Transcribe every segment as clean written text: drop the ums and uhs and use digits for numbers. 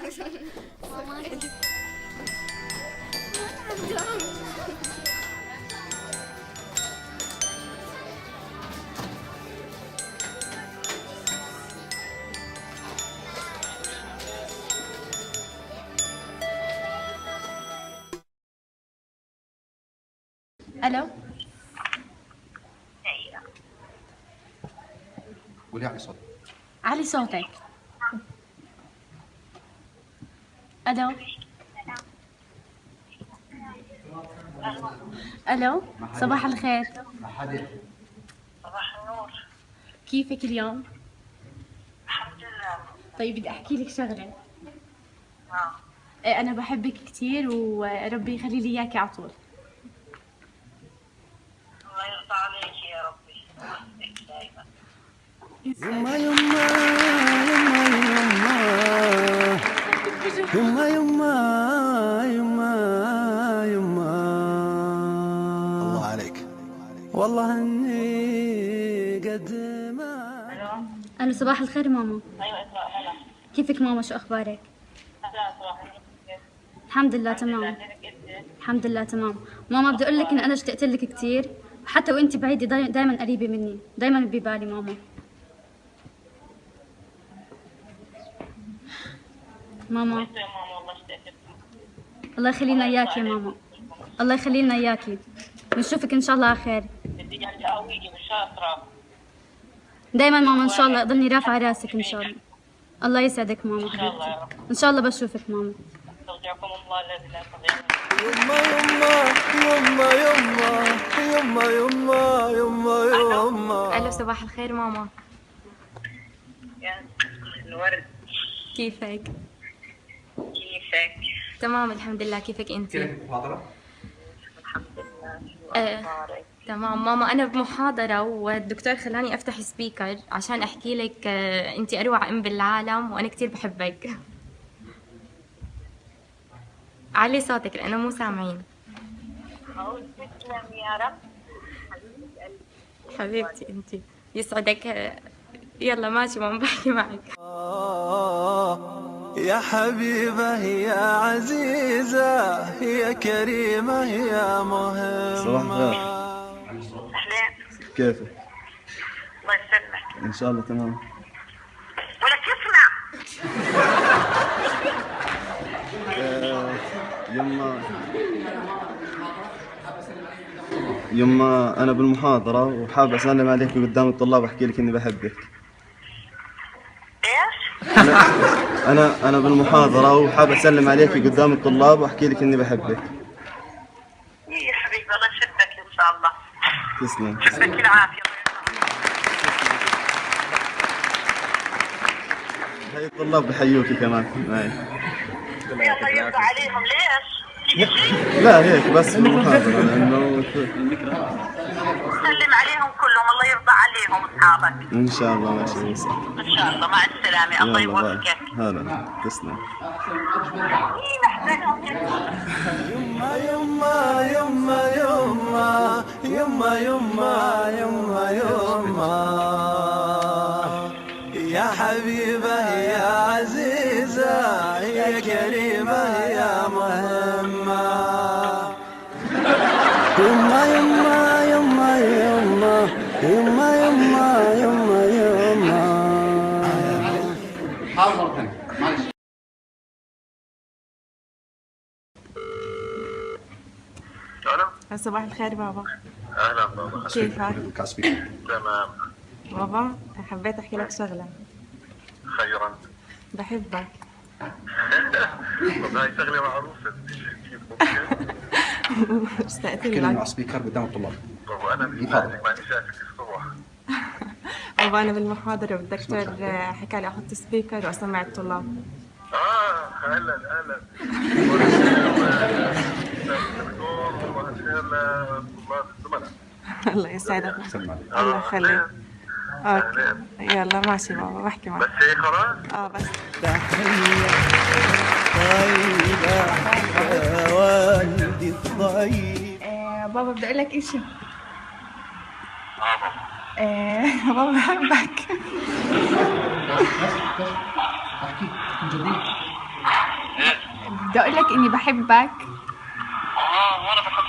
الو. قولي علي صوتك. علي صوتك. الو. الو، صباح الخير. صباح النور. كيفك اليوم؟ الحمد لله. طيب بدي احكي لك شغله. اه انا بحبك كثير وربي يخلي لي اياكي على طول. الله يرضى عليك يا ربي ويحفظك دائما. يما يما يما يما يما يما يما الله عليك والله اني قد ما. الو، صباح الخير ماما. ايوه اسراء. هلا كيفك ماما؟ شو اخبارك؟ هلا صباح النور. الحمد لله تمام. الحمد لله تمام. ماما بدي اقول لك ان انا اشتقت لك كثير، حتى وانت بعيده دائما قريبه مني، دائما ببالي ماما. ماما يا ماما والله اشتقت. الله يخلي لنا اياكي يا ماما. الله يخلي لنا اياكي، بنشوفك ان شاء الله على خير. بدي اياك تقويكي وشاطره. دايما ماما ان شاء الله ضلني رافعه راسك ان شاء الله. الله يسعدك ماما ان شاء الله يا حبيبتي. رب. ان شاء الله بشوفك ماما. استودعكم الله الذي لا تضيع. يما يما يما يما يما يما. الو، صباح الخير ماما. يا الورد. كيفك؟ كيفك؟ تمام الحمد لله، كيفك انت؟ كيف المحاضرة؟ الحمد لله. شو آه. اخبارك؟ تمام ماما، انا بمحاضرة والدكتور خلاني افتح سبيكر عشان احكي لك انت اروع ام بالعالم وانا كتير بحبك. علي صوتك لانه مو سامعين. عاوز تسلم يا رب. حبيبتي انت يسعدك. يلا ماشي ماما بحكي معك. يا حبيبة يا عزيزة يا كريمة يا مهمة. صباح الخير. اهلين. كيفك؟ الله يسلمك. ان شاء الله تمام. ولا تسمع. يما انا بالمحاضرة وحاب اسلم عليك قدام الطلاب واحكي لك اني بحبك. ايش؟ انا بالمحاضرة وحاب اسلم عليك قدام الطلاب واحكي لك اني بحبك. يا حبيبي الله يشدك ان شاء الله. تسلم. يعطيك العافيه. هاي الطلاب بحيوكي كمان معي. الله يرضى عليهم. ليش؟ لا هيك بس بالمحاضرة لانه سلم عليهم كلهم. الله يرضى عليهم اصحابك. ان شاء الله ماشي يوصل. ان شاء الله. مع السلامه. الله يلا باي. يوفقك. هلا تسلم. مين احسنهم يما يما يما يما يما يما يما يما يا حبيبة يا عزيزة يا كريمة يا مهمة. يما يما يما يما يما يما يما يما. حاول مرة ثانية معلش. الو. صباح الخير بابا. اهلا بابا. كيفك؟ تمام. بابا حبيت احكي لك شغلة. خيرا. بحبك. طب هاي شغله معروفه. اشتقت كلمة على لك. السبيكر قدام الطلاب. طب انا مش محاضرة. ماني شايفك الصبح. بابا انا بالمحاضرة والدكتور حكى لي احط سبيكر واسمع الطلاب. اهلا اهلا. الدكتور وخير لطلاب الزملاء. الله يسعدك. سلم عليك. الله يخليك. اوكي أهلين. يلا ماشي بابا بحكي معك. بس هيك خلاص. بس تحية طيبة يا والدي الطيب. بابا بدي اقول لك اشي. بابا. بابا بحبك. احكي من جديد. بدي اقول لك اني بحبك. وانا بحبك.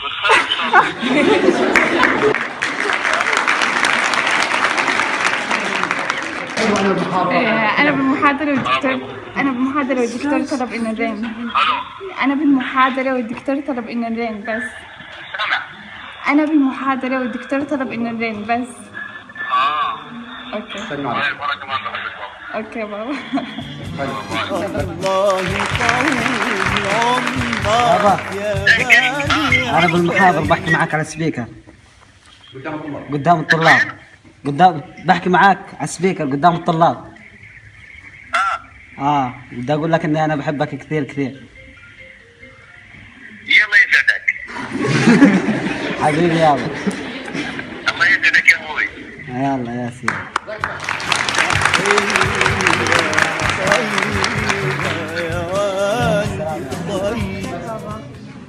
انا بالمحاضره والدكتور طلب انه نرن. انا بالمحاضره والدكتور طلب انه نرن بس. انا بالمحاضره والدكتور طلب انه نرن بس. اوكي. سلم عليك. وانا كمان بحبك بابا. اوكي بابا. الله طول عمرك يا أنا بالمحاضرة بحكي معك على السبيكر قدام الطلاب. قدام الطلاب. بحكي معك على السبيكر قدام الطلاب. بدي أقول لك إني أنا بحبك كثير كثير. يلا يسعدك. حبيبي يلا. الله يسعدك يا ابوي. يلا يا سيدي.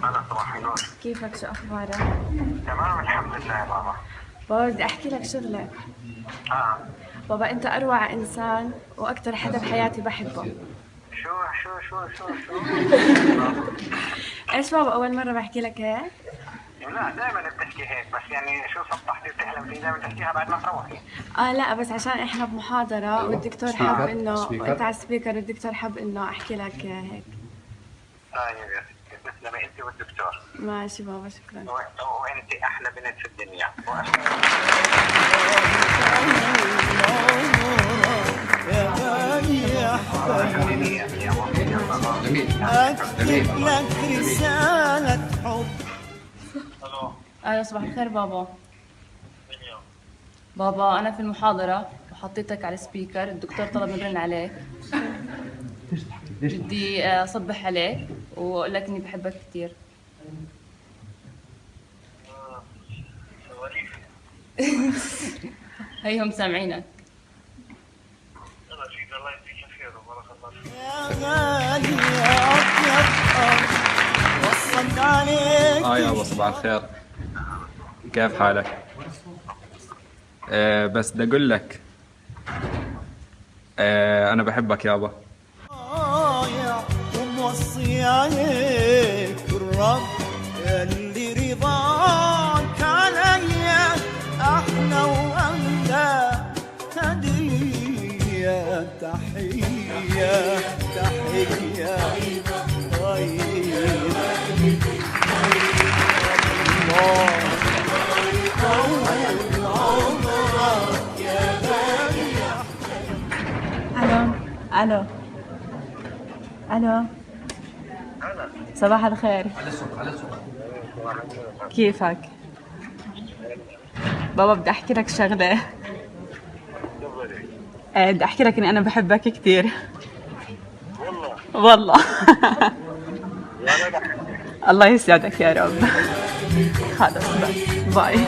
انا صباح النور. كيفك؟ شو اخبارك؟ تمام الحمد لله يا بابا. بابا بدي احكي لك شغله. بابا انت اروع انسان واكثر حدا بحياتي بحبه. شو ايش بابا اول مره بحكي لك هيك؟ لا دائما بتحكي هيك، بس يعني شو سطحتي وتحلم فيه دائما تحكيها بعد ما تروحي. لا بس عشان احنا بمحاضره والدكتور حب انه سبيكر. انت على السبيكر والدكتور حب انه احكي لك هيك. طيب يا ستي تسلمي انت والدكتور. ماشي بابا شكرا. وانت احلى بنت في الدنيا. يا غالي يا حبيبي جميل. أكتب لك رسالة حب. أهلا صباح الخير بابا. بابا أنا في المحاضرة وحطيتك على السبيكر، الدكتور طلب نرن عليك. بدي أصبح عليك وأقول لك إني بحبك كثير. هيهم سامعينك. الله يجزيك خير وبارك الله فيك. يا غالي يا أطيب وصلت عليك. يابا صباح الخير، كيف حالك؟ بس بدي اقول لك انا بحبك يابا. وموصي عليك الرب اللي رضاك عليا احلى واغلى هدية. تحية ألو صباح الخير. كيفك؟ بابا بدي أحكي لك شغلة. بدي أحكي لك إني أنا بحبك كثير. والله الله يسعدك يا رب. خلاص باي.